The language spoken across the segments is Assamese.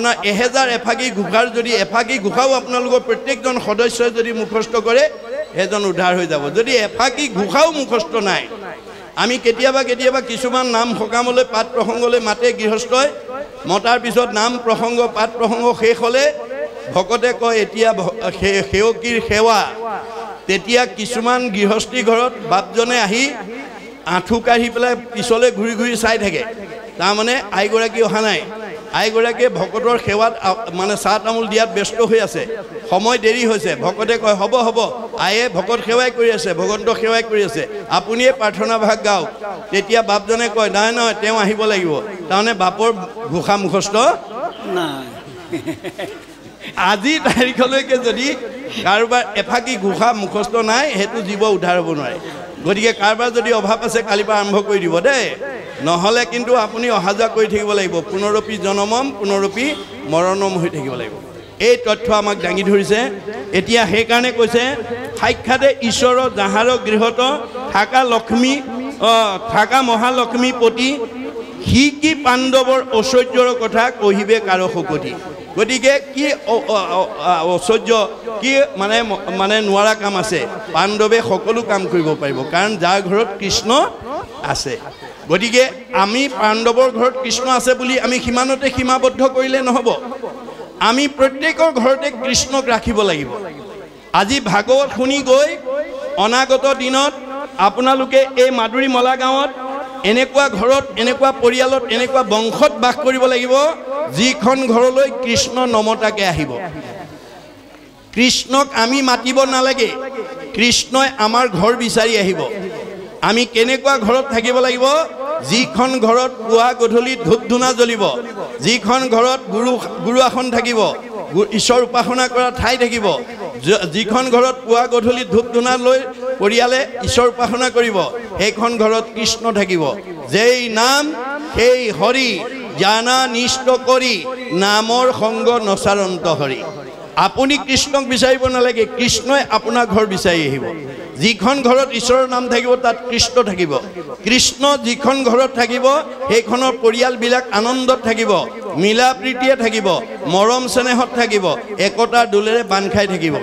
আপোনাৰ 1000 এফাকি ঘোষাৰ যদি এফাকি ঘোষাও আপোনালোকৰ প্ৰত্যেকজন সদস্যই যদি মুখস্থ কৰে এজন উদ্ধাৰ হৈ যাব যদি এফাকি ঘোষাও মুখস্থ নাই আমি কেতিয়াবা কিছুমান নাম সকামলৈ পাত প্ৰসংগলৈ মাতে গৃহস্থই মতাৰ পিছত নাম প্ৰসংগ পাত প্ৰসংগ শেষ হ'লে ভকতে কয় এতিয়া সেৱকীৰ সেৱা তেতিয়া কিছুমান গৃহস্থী ঘৰত বাপজনে আহি আঁঠু কাঢ়ি পেলাই পিছলৈ ঘূৰি ঘূৰি চাই থাকে তাৰমানে আইগৰাকী অহা নাই আইগৰাকীয়ে ভকতৰ সেৱাত মানে চাহ তামোল দিয়াত ব্যস্ত হৈ আছে সময় দেৰি হৈছে ভকতে কয় হ'ব আয়ে ভকত সেৱাই কৰি আছে ভগৱন্তক সেৱাই কৰি আছে আপুনিয়ে প্ৰাৰ্থনা ভাগ গাওক তেতিয়া বাপজনে কয় নহয় তেওঁ আহিব লাগিব তাৰমানে বাপৰ ঘোষা মুখস্থ নাই আজি তাৰিখলৈকে যদি কাৰোবাৰ এফাকি ঘোষা মুখস্থ নাই সেইটো জীৱ উদ্ধাৰ হ'ব নোৱাৰে গতিকে কাৰোবাৰ যদি অভাৱ আছে কালিৰ পৰা আৰম্ভ কৰি দিব দেই নহ'লে কিন্তু আপুনি অহা যোৱা কৰি থাকিব লাগিব পুনৰপি জনমম পুনৰপি মৰণম হৈ থাকিব লাগিব এই তথ্য আমাক দাঙি ধৰিছে এতিয়া সেইকাৰণে কৈছে সাক্ষাতে ঈশ্বৰৰ যাহাৰ গৃহত থাকা লক্ষ্মী থাকা মহালক্ষ্মী পতি সি কি পাণ্ডৱৰ ঐশ্বৰ্যৰ কথা কহিবে কাৰো শকতি গতিকে কি ঐশ্বৰ্য কি মানে নোৱাৰা কাম আছে পাণ্ডৱে সকলো কাম কৰিব পাৰিব কাৰণ যাৰ ঘৰত কৃষ্ণ আছে গতিকে আমি পাণ্ডৱৰ ঘৰত কৃষ্ণ আছে বুলি আমি সিমানতে সীমাবদ্ধ কৰিলে নহ'ব আমি প্ৰত্যেকৰ ঘৰতে কৃষ্ণক ৰাখিব লাগিব আজি ভাগৱত শুনি গৈ অনাগত দিনত আপোনালোকে এই মাদুৰী মলা গাঁৱত এনেকুৱা ঘৰত এনেকুৱা পৰিয়ালত এনেকুৱা বংশত বাস কৰিব লাগিব যিখন ঘৰলৈ কৃষ্ণ নমতাকে আহিব কৃষ্ণক আমি মাতিব নালাগে কৃষ্ণই আমাৰ ঘৰ বিচাৰি আহিব আমি কেনেকুৱা ঘৰত থাকিব লাগিব যিখন ঘৰত পুৱা গধূলি ধূপ ধূনা জ্বলিব যিখন ঘৰত গুৰু আসন থাকিব ঈশ্বৰ উপাসনা কৰা ঠাই থাকিব যিখন ঘৰত পুৱা গধূলি ধূপ ধূনা লৈ পৰিয়ালে ঈশ্বৰ উপাসনা কৰিব সেইখন ঘৰত কৃষ্ণ থাকিব যেই নাম সেই হৰি জানা নিষ্ট কৰি নামৰ সংগ নচাৰন্ত হৰি আপুনি কৃষ্ণক বিচাৰিব নালাগে কৃষ্ণই আপোনাৰ ঘৰ বিচাৰি আহিব যিখন ঘৰত ঈশ্বৰৰ নাম থাকিব তাত কৃষ্ণ থাকিব কৃষ্ণ যিখন ঘৰত থাকিব সেইখনৰ পৰিয়ালবিলাক আনন্দত থাকিব মিলা প্ৰীতিয়ে থাকিব মৰম চেনেহত থাকিব একতাৰ দোলেৰে বান্ধ খাই থাকিব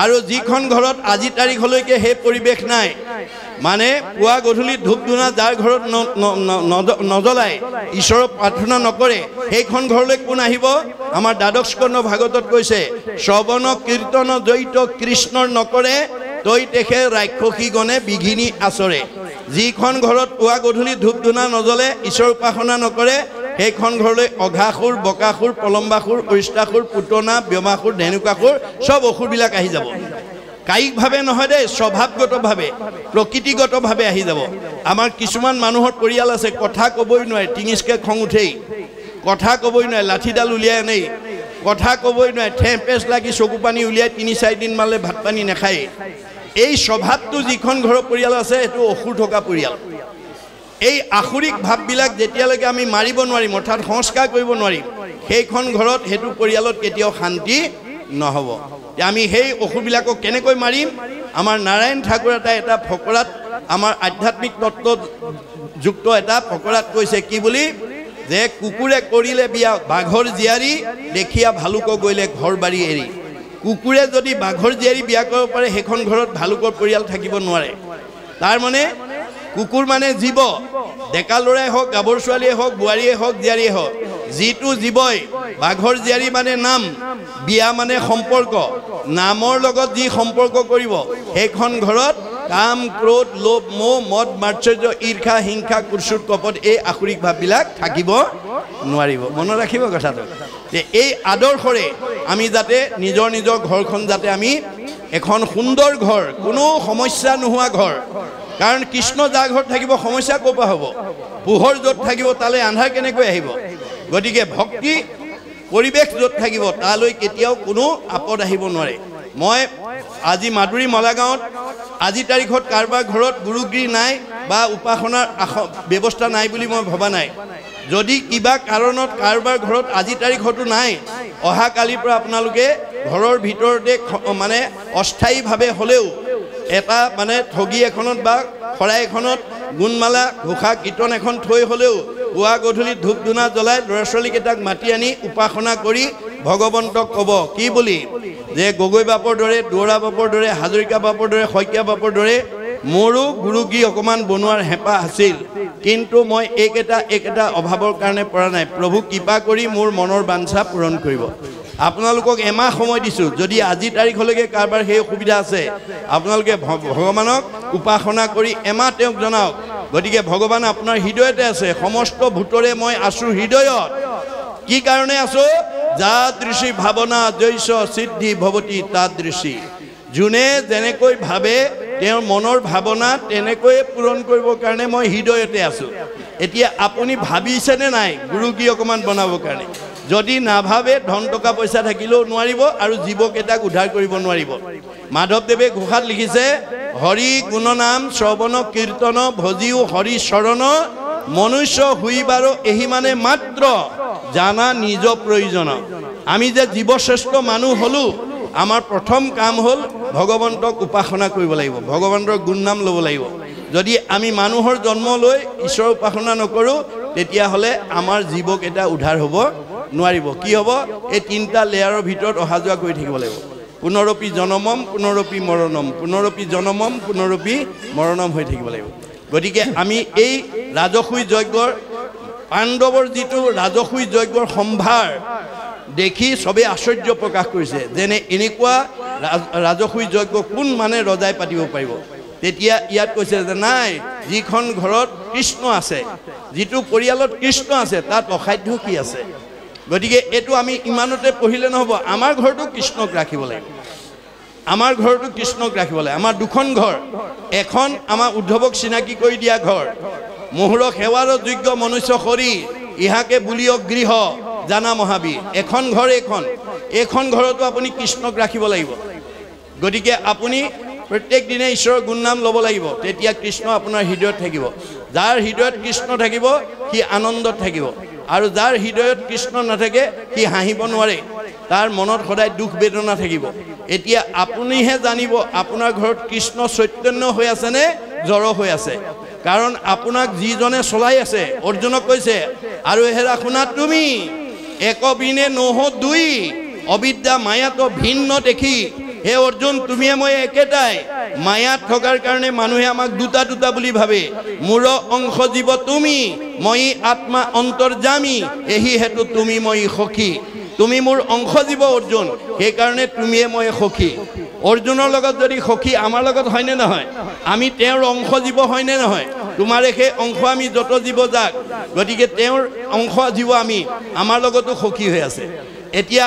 আৰু যিখন ঘৰত আজি তাৰিখলৈকে সেই পৰিৱেশ নাই মানে পুৱা গধূলি ধূপ ধূনা যাৰ ঘৰত নজ্বলায় ঈশ্বৰক প্ৰাৰ্থনা নকৰে সেইখন ঘৰলৈ কোন আহিব আমাৰ দ্বাদশ স্কন্ধ ভাগৱতত কৈছে শ্ৰৱণ কীৰ্তন জড়িত কৃষ্ণৰ নকৰে তই তেখে ৰাক্ষসীগণে বিঘিনি আচৰে যিখন ঘৰত পুৱা গধূলি ধূপ ধূনা নজ্বলে ঈশ্বৰ উপাসনা নকৰে সেইখন ঘৰলৈ অঘাসুৰ বকাসুৰ পলম্বাসুৰ অৰিষ্টাসুৰ পুতনা ব্যমাসুৰ ধেনুকাসুৰ চব অসুৰবিলাক আহি যাব কায়িকভাৱে নহয় দেই স্বভাৱগতভাৱে প্ৰকৃতিগতভাৱে আহি যাব আমাৰ কিছুমান মানুহৰ পৰিয়াল আছে কথা ক'বই নোৱাৰে টিঙিচকে খং উঠেই কথা ক'বই নোৱাৰে লাঠিডাল উলিয়াই আনেই কথা ক'বই নোৱাৰে ঠেঁপেচ লাগি চকু পানী উলিয়াই ৩-৪ দিন মানলৈ ভাত পানী নাখায় এই স্বভাৱটো যিখন ঘৰৰ পৰিয়াল আছে সেইটো অসুৰ থকা পৰিয়াল এই আসুৰিক ভাৱবিলাক যেতিয়ালৈকে আমি মাৰিব নোৱাৰিম অৰ্থাৎ সংস্কাৰ কৰিব নোৱাৰিম সেইখন ঘৰত সেইটো পৰিয়ালত কেতিয়াও শান্তি নহ'ব আমি সেই অসুৰবিলাকক কেনেকৈ মাৰিম আমাৰ নাৰায়ণ ঠাকুৰ এটা ফকৰাত আমাৰ আধ্যাত্মিক তত্ত্বযুক্ত এটা ফকৰাত কৈছে কি বুলি যে কুকুৰে কৰিলে বিয়া বাঘৰ জীয়াৰী দেখিয়া ভালুক গ'লে ঘৰ বাৰী এৰি কুকুৰে যদি বাঘৰ জীয়াৰী বিয়া কৰিব পাৰে সেইখন ঘৰত ভালুকৰ পৰিয়াল থাকিব নোৱাৰে তাৰ মানে কুকুৰ মানে জীৱ ডেকা ল'ৰাই হওক গাভৰু ছোৱালীয়ে হওক বোৱাৰীয়ে হওক জীয়াৰীয়ে হওক যিটো জীৱই বাঘৰ জীয়াৰী মানে নাম বিয়া মানে সম্পৰ্ক নামৰ লগত যি সম্পৰ্ক কৰিব সেইখন ঘৰত কাম ক্ৰোধ লোভ মোহ মদ মাৎসৰ্য ঈৰ্ষা হিংসা কুৎসুত কপট এই আসুৰিক ভাৱবিলাক থাকিব নোৱাৰিব মনত ৰাখিব কথাটো যে এই আদৰ্শৰে আমি যাতে নিজৰ ঘৰখন যাতে আমি এখন সুন্দৰ ঘৰ কোনো সমস্যা নোহোৱা ঘৰ কাৰণ কৃষ্ণ যাৰ ঘৰত থাকিব সমস্যা ক'ৰ পৰা হ'ব পোহৰ য'ত থাকিব তালৈ আন্ধাৰ কেনেকৈ আহিব গতিকে ভক্তি পৰিৱেশ য'ত থাকিব তালৈ কেতিয়াও কোনো আপদ আহিব নোৱাৰে মই আজি মাদুৰী মলা গাঁৱত আজি তাৰিখত কাৰোবাৰ ঘৰত গুৰুগিৰি নাই বা উপাসনাৰ ব্যৱস্থা নাই বুলি মই ভবা নাই যদি কিবা কাৰণত কাৰোবাৰ ঘৰত আজি তাৰিখতো নাই অহা কালিৰ পৰা আপোনালোকে ঘৰৰ ভিতৰতে মানে অস্থায়ীভাৱে হ'লেও এটা মানে ঠগী এখনত বা শৰাই এখনত গুণমালা ঘোষা কীৰ্তন এখন থৈ হ'লেও পুৱা গধূলি ধূপ ধূনা জ্বলাই ল'ৰা ছোৱালীকেইটাক মাতি আনি উপাসনা কৰি ভগৱন্তক ক'ব কি বুলি যে গগৈ বাপৰ দৰে দুৱৰা বাপৰ দৰে হাজৰিকা বাপৰ দৰে শইকীয়া বাপৰ দৰে মোৰো গুৰুগী অকণমান বনোৱাৰ হেঁপাহ আছিল কিন্তু মই এইকেইটা অভাৱৰ কাৰণে পৰা নাই প্ৰভু কৃপা কৰি মোৰ মনৰ বাঞ্ছা পূৰণ কৰিব আপোনালোকক এমাহ সময় দিছোঁ যদি আজি তাৰিখলৈকে কাৰোবাৰ সেই অসুবিধা আছে আপোনালোকে ভগৱানক উপাসনা কৰি এমাহ তেওঁক জনাওক গতিকে ভগৱান আপোনাৰ হৃদয়তে আছে সমস্ত ভূতৰে মই আছোঁ হৃদয়ত কি কাৰণে আছোঁ যাদৃশী ভাৱনা জৈস সিদ্ধি ভৱতি তাদৃশী যোনে যেনেকৈ ভাবে তেওঁৰ মনৰ ভাৱনা তেনেকৈয়ে পূৰণ কৰিবৰ কাৰণে মই হৃদয়তে আছোঁ এতিয়া আপুনি ভাবিছেনে নাই গুৰুগী অকণমান বনাবৰ কাৰণে যদি নাভাবে ধন টকা পইচা থাকিলেও নোৱাৰিব আৰু জীৱকেইটাক উদ্ধাৰ কৰিব নোৱাৰিব মাধৱদেৱে ঘোষাত লিখিছে হৰি গুণনাম শ্ৰৱণ কীৰ্তন ভজিও হৰি চৰণ মনুষ্য হুইবাৰ এহি মানে মাত্ৰ জানা নিজ প্ৰয়োজন আমি যে জীৱশ্ৰেষ্ঠ মানুহ হ'লোঁ আমাৰ প্ৰথম কাম হ'ল ভগৱন্তক উপাসনা কৰিব লাগিব ভগৱন্তৰ গুণনাম ল'ব লাগিব যদি আমি মানুহৰ জন্ম লৈ ঈশ্বৰৰ উপাসনা নকৰোঁ তেতিয়াহ'লে আমাৰ জীৱকেইটা উদ্ধাৰ হ'ব নোৱাৰিব কি হ'ব এই তিনিটা লেয়াৰৰ ভিতৰত অহা যোৱা কৰি থাকিব লাগিব পুনৰপি জনমম পুনৰপি মৰণম পুনৰপি জনমম পুনৰপি মৰণম হৈ থাকিব লাগিব গতিকে আমি এই ৰাজসুই যজ্ঞৰ পাণ্ডৱৰ যিটো ৰাজসুই যজ্ঞৰ সম্ভাৰ দেখি সবে আশ্চৰ্য প্ৰকাশ কৰিছে যেনে এনেকুৱা ৰাজসুই যজ্ঞ কোন মানে ৰজাই পাতিব পাৰিব তেতিয়া ইয়াত কৈছে যে নাই যিখন ঘৰত কৃষ্ণ আছে যিটো পৰিয়ালত কৃষ্ণ আছে তাত অসাধ্য কি আছে গতিকে এইটো আমি ইমানতে পঢ়িলে নহ'ব আমাৰ ঘৰটো কৃষ্ণক ৰাখিব লাগিব আমাৰ ঘৰটো কৃষ্ণক ৰাখিব লাগে আমাৰ দুখন ঘৰ এখন আমাৰ উদ্ধৱক চিনাকি কৰি দিয়া ঘৰ মোহৰক সেৱাৰ যোগ্য মনুষ্য শৰী ইহাকে বুলিয়ক গৃহ জানা মহাবীৰ এখন ঘৰ এইখন ঘৰতো আপুনি কৃষ্ণক ৰাখিব লাগিব গতিকে আপুনি প্ৰত্যেক দিনে ঈশ্বৰৰ গুণনাম ল'ব লাগিব তেতিয়া কৃষ্ণ আপোনাৰ হৃদয়ত থাকিব যাৰ হৃদয়ত কৃষ্ণ থাকিব সি আনন্দত থাকিব আৰু যাৰ হৃদয়ত কৃষ্ণ নাথাকে সি হাঁহিব নোৱাৰে তাৰ মনত সদায় দুখ বেদনা থাকিব এতিয়া আপুনিহে জানিব আপোনাৰ ঘৰত কৃষ্ণ চৈতন্য হৈ আছে নে জড় হৈ আছে কাৰণ আপোনাক যিজনে চলাই আছে অৰ্জুনক কৈছে আৰু এহেৰা শুনা তুমি একবিনে নহ দুই অবিদ্যা মায়াতো ভিন্ন দেখি হে অৰ্জুন তুমিয়ে মই একেটাই মায়াত থকাৰ কাৰণে মানুহে আমাক দুটা দুটা বুলি ভাবে মোৰ অংশ জীৱ তুমি মই আত্মা অন্তৰ্যামী এহি হেতু তুমি মই সখী তুমি মোৰ অংশ জীৱ অৰ্জুন সেইকাৰণে তুমিয়ে মই সখী অৰ্জুনৰ লগত যদি সখী আমাৰ লগত হয়নে নহয় আমি তেওঁৰ অংশ জীৱ হয়নে নহয় তোমাৰে সেই অংশ আমি যত জীৱ যাক গতিকে তেওঁৰ অংশ জীৱ আমি আমাৰ লগতো সখী হৈ আছে এতিয়া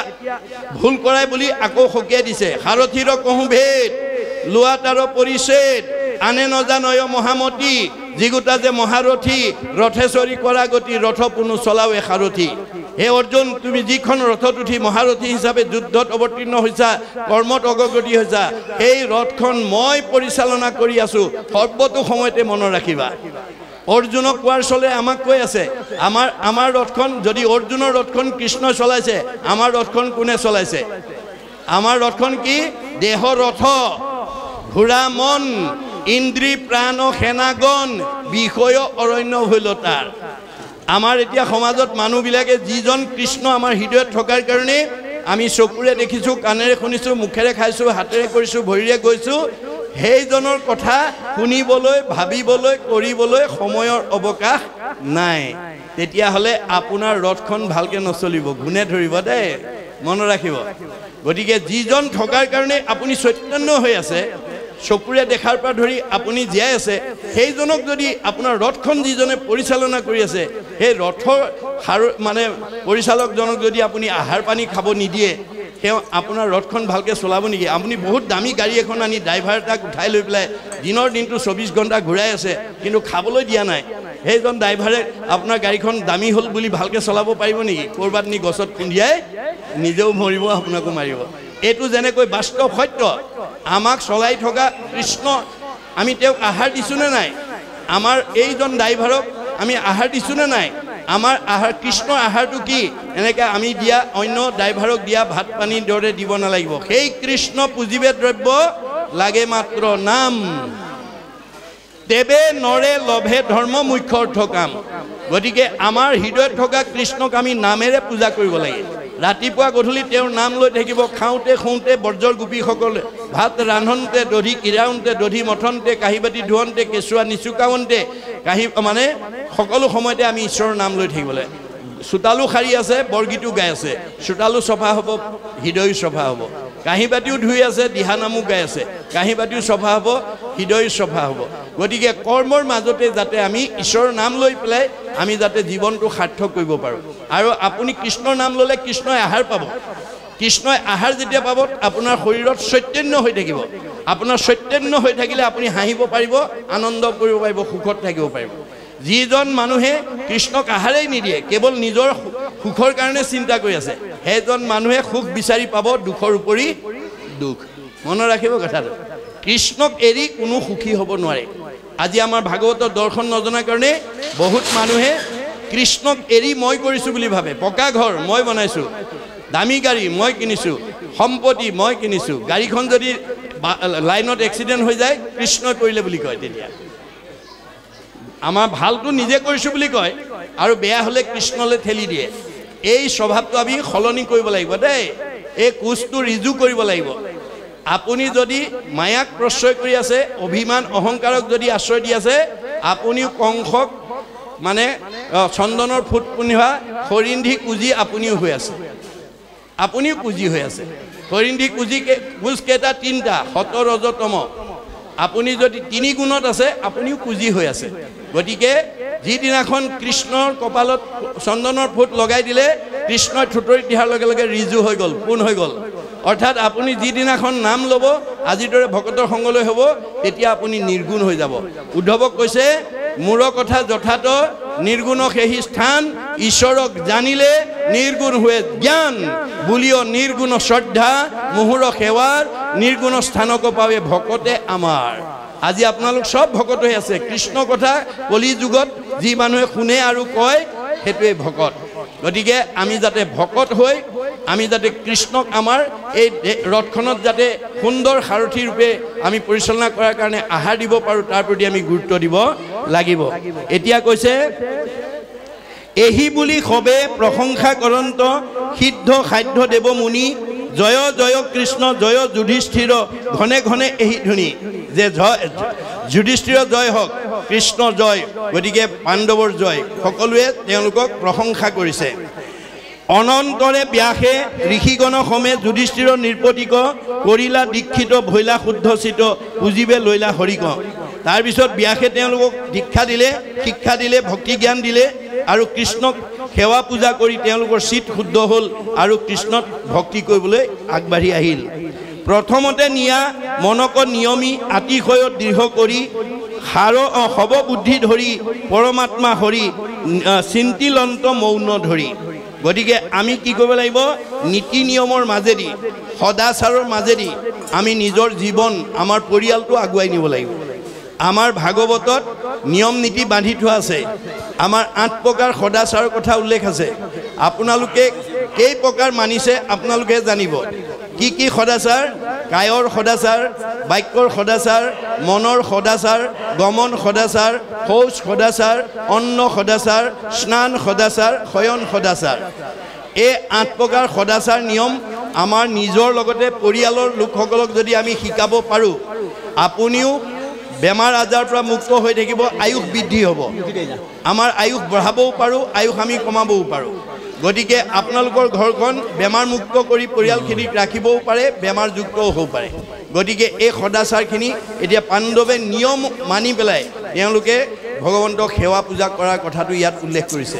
ভুল কৰাই বুলি আকৌ সকিয়াই দিছে সাৰথীৰ কহু ভেদ লোৱা তাৰ পৰিচ্ছেদ আনে নজানয় মহামতী যিগোটা যে মহাৰথী ৰথেশ্বৰী কৰা গতি ৰথ পুনু চলাও সাৰথী হে অৰ্জুন তুমি যিখন ৰথত উঠি মহাৰথী হিচাপে যুদ্ধত অৱতীৰ্ণ হৈছা কৰ্মত অগ্ৰগতি হৈছা সেই ৰথখন মই পৰিচালনা কৰি আছোঁ সৰ্বতো সময়তে মনত ৰাখিবা অৰ্জুনক কোৱাৰ চলে আমাক কৈ আছে আমাৰ ৰথখন যদি অৰ্জুনৰ ৰথখন কৃষ্ণ চলাইছে আমাৰ ৰথখন কোনে চলাইছে আমাৰ ৰথখন কি দেহ ৰথ ঘোঁৰা মন ইন্দ্ৰী প্ৰাণ সেনাগণ বিষয় অৰণ্য ভৈলতাৰ আমাৰ এতিয়া সমাজত মানুহবিলাকে যিজন কৃষ্ণ আমাৰ হৃদয়ত থকাৰ কাৰণে আমি চকুৰে দেখিছোঁ কাণেৰে শুনিছোঁ মুখেৰে খাইছোঁ হাতেৰে কৰিছোঁ ভৰিৰে গৈছোঁ সেইজনৰ কথা শুনিবলৈ ভাবিবলৈ কৰিবলৈ সময়ৰ অৱকাশ নাই তেতিয়াহ'লে আপোনাৰ ৰথখন ভালকৈ নচলিব গুণে ধৰিব দেই মনত ৰাখিব গতিকে যিজন থকাৰ কাৰণে আপুনি চৈতন্য হৈ আছে চকুৰে দেখাৰ পৰা ধৰি আপুনি জীয়াই আছে সেইজনক যদি আপোনাৰ ৰথখন যিজনে পৰিচালনা কৰি আছে সেই ৰথৰ মানে পৰিচালকজনক যদি আপুনি আহাৰ পানী খাব নিদিয়ে তেওঁ আপোনাৰ ৰথখন ভালকৈ চলাব নেকি আপুনি বহুত দামী গাড়ী এখন আনি ড্ৰাইভাৰ এটাক উঠাই লৈ পেলাই দিনৰ দিনটো 24 ঘণ্টা ঘূৰাই আছে কিন্তু খাবলৈ দিয়া নাই সেইজন ড্ৰাইভাৰে আপোনাৰ গাড়ীখন দামী হ'ল বুলি ভালকৈ চলাব পাৰিব নেকি ক'ৰবাত নি গছত খুন্দিয়াই নিজেও মৰিব আপোনাকো মাৰিব এইটো যেনেকৈ বাস্তৱ সত্য আমাক চলাই থকা কৃষ্ণ আমি তেওঁক আহাৰ দিছোঁ নে নাই আমাৰ এইজন ড্ৰাইভাৰক আমি আহাৰ দিছোঁ নে নাই আমাৰ আহাৰ কৃষ্ণৰ আহাৰটো কি এনেকৈ আমি দিয়া অন্য ড্ৰাইভাৰক দিয়া ভাত পানীৰ দৰে দিব নালাগিব সেই কৃষ্ণ পুঁজিবে দ্ৰব্য লাগে মাত্ৰ নাম তেবে নৰে লভে ধৰ্ম মুখ্য অৰ্থ কাম গতিকে আমাৰ হৃদয়ত থকা কৃষ্ণক আমি নামেৰে পূজা কৰিব লাগে ৰাতিপুৱা গধূলি তেওঁৰ নাম লৈ থাকিব খাওঁতে খুওঁতে বৰ্জৰ গোপীসকলে ভাত ৰান্ধনতে দধি কিৰাওঁতে দধি মথনতে কাঁহী বাতি ধুৱন্তে কেঁচুৱা নিচুকাওঁতে কাঁহী মানে সকলো সময়তে আমি ঈশ্বৰৰ নাম লৈ থাকিব লাগে চোতালো সাৰি আছে বৰগীতো গাই আছে চোতালো চফা হ'ব হৃদয়ো চফা হ'ব কাঁহী বাতিও ধুই আছে দিহানামো গাই আছে কাঁহী বাতিও চফা হ'ব হৃদয়ো চফা হ'ব গতিকে কৰ্মৰ মাজতে যাতে আমি ঈশ্বৰৰ নাম লৈ পেলাই আমি যাতে জীৱনটো সাৰ্থক কৰিব পাৰোঁ আৰু আপুনি কৃষ্ণৰ নাম ল'লে কৃষ্ণই আহাৰ পাব কৃষ্ণই আহাৰ যেতিয়া পাব আপোনাৰ শৰীৰত চৈতন্য হৈ থাকিব আপোনাৰ চৈতন্য হৈ থাকিলে আপুনি হাঁহিব পাৰিব আনন্দ কৰিব পাৰিব সুখত থাকিব পাৰিব যিজন মানুহে কৃষ্ণক আহাৰেই নিদিয়ে কেৱল নিজৰ সুখৰ কাৰণে চিন্তা কৰি আছে সেইজন মানুহে সুখ বিচাৰি পাব দুখৰ উপৰি দুখ মনত ৰাখিব কথাটো কৃষ্ণক এৰি কোনো সুখী হ'ব নোৱাৰে আজি আমাৰ ভাগৱতৰ দৰ্শন নজনাৰ কাৰণে বহুত মানুহে কৃষ্ণক এৰি মই কৰিছোঁ বুলি ভাবে পকা ঘৰ মই বনাইছোঁ দামী গাড়ী মই কিনিছোঁ সম্পত্তি মই কিনিছোঁ গাড়ীখন যদি লাইনত এক্সিডেণ্ট হৈ যায় কৃষ্ণই কৰিলে বুলি কয় তেতিয়া আমাৰ ভালটো নিজে কৰিছোঁ বুলি কয় আৰু বেয়া হ'লে কৃষ্ণলৈ ঠেলি দিয়ে এই স্বভাৱটো আমি সলনি কৰিব লাগিব দেই এই কোচটো ৰিজু কৰিব লাগিব আপুনি যদি মায়াক প্ৰশ্ৰয় কৰি আছে অভিমান অহংকাৰক যদি আশ্ৰয় দি আছে আপুনিও কংসক মানে চন্দনৰ ফুট পিন্ধা হৰিন্ধি কুজি আপুনিও হৈ আছে আপুনিও কুজি হৈ আছে হৰিন্ধি কুজি কুজ কেইটা তিনিটা সত ৰজ তম আপুনি যদি তিনি গুণত আছে আপুনিও কুজি হৈ আছে গতিকে যিদিনাখন কৃষ্ণৰ কপালত চন্দনৰ ফুট লগাই দিলে কৃষ্ণই থুতৰি দিয়াৰ লগে লগে ৰিজু হৈ গ'ল পোন হৈ গ'ল অৰ্থাৎ আপুনি যিদিনাখন নাম ল'ব আজিৰ দৰে ভকতৰ সংগলৈ হ'ব তেতিয়া আপুনি নিৰ্গুণ হৈ যাব উদ্ধৱক কৈছে মোৰ কথা যথাত নিৰ্গুণ সেহি স্থান ঈশ্বৰক জানিলে নিৰ্গুণ হৈ জ্ঞান বুলিও নিৰ্গুণ শ্ৰদ্ধা মুহুৰ সেৱাৰ নিৰ্গুণ স্থানক পাবে ভকতে আমাৰ আজি আপোনালোক সব ভকত হৈ আছে কৃষ্ণ কথা কলি যুগত যি মানুহে শুনে আৰু কয় সেইটোৱে ভকত গতিকে আমি যাতে ভকত হৈ আমি যাতে কৃষ্ণক আমাৰ এই ৰথখনত যাতে সুন্দৰ সাৰথী ৰূপে আমি পৰিচালনা কৰাৰ কাৰণে আহাৰ দিব পাৰোঁ তাৰ প্ৰতি আমি গুৰুত্ব দিব লাগিব এতিয়া কৈছে এহি বুলি সবে প্ৰশংসা কৰন্ত সিদ্ধ সাধ্য দেৱ মুনি জয় জয় কৃষ্ণ জয় যুধিষ্ঠিৰ ঘনে ঘনে এহি ধ্বনি যে যুধিষ্ঠিৰ জয় হওক কৃষ্ণ জয় গতিকে পাণ্ডৱৰ জয় সকলোৱে তেওঁলোকক প্ৰশংসা কৰিছে অনন্তৰে ব্যাসে ঋষিগণ সমে যুধিষ্ঠিৰ নিৰ্পতিক কৰিলা দীক্ষিত ভৈলা শুদ্ধচিত পুজিবে লৈলা হৰিক তাৰপিছত ব্যাসে তেওঁলোকক দীক্ষা দিলে শিক্ষা দিলে ভক্তি জ্ঞান দিলে আৰু কৃষ্ণক সেৱা পূজা কৰি তেওঁলোকৰ চিত শুদ্ধ হ'ল আৰু কৃষ্ণক ভক্তি কৰিবলৈ আগবাঢ়ি আহিল প্ৰথমতে নিয়া মনক নিয়মী আতিশয় দৃঢ় কৰি হব বুদ্ধি ধৰি পৰমাত্মা হৰি চিন্তিলন্ত মৌন ধৰি গতিকে আমি কি কৰিব লাগিব নীতি নিয়মৰ মাজেদি সদাচাৰৰ মাজেদি আমি নিজৰ জীৱন আমাৰ পৰিয়ালটো আগুৱাই নিব লাগিব আমাৰ ভাগৱতত নিয়ম নীতি বান্ধি থোৱা আছে আমাৰ 8 প্ৰকাৰ সদাচাৰৰ কথা উল্লেখ আছে আপোনালোকে কেই প্ৰকাৰ মানিছে আপোনালোকে জানিব কি কি সদাচাৰ কায়ৰ সদাচাৰ বাক্যৰ সদাচাৰ মনৰ সদাচাৰ গমন সদাচাৰ শৌচ সদাচাৰ অন্ন সদাচাৰ স্নান সদাচাৰ শয়ন সদাচাৰ এই 8 প্ৰকাৰ সদাচাৰ নিয়ম আমাৰ নিজৰ লগতে পৰিয়ালৰ লোকসকলক যদি আমি শিকাব পাৰোঁ আপুনিও বেমাৰ আজাৰৰ পৰা মুক্ত হৈ থাকিব আয়ুষ বৃদ্ধি হ'ব আমাৰ আয়ুষ বঢ়াবও পাৰোঁ আয়ুষ আমি কমাবও পাৰোঁ গতিকে আপোনালোকৰ ঘৰখন বেমাৰ মুক্ত কৰি পৰিয়ালখিনিক ৰাখিবও পাৰে বেমাৰ যুক্তও হ'ব পাৰে গতিকে এই সদাচাৰখিনি এতিয়া পাণ্ডৱে নিয়ম মানি পেলাই তেওঁলোকে ভগৱন্তক সেৱা পূজা কৰাৰ কথাটো ইয়াত উল্লেখ কৰিছে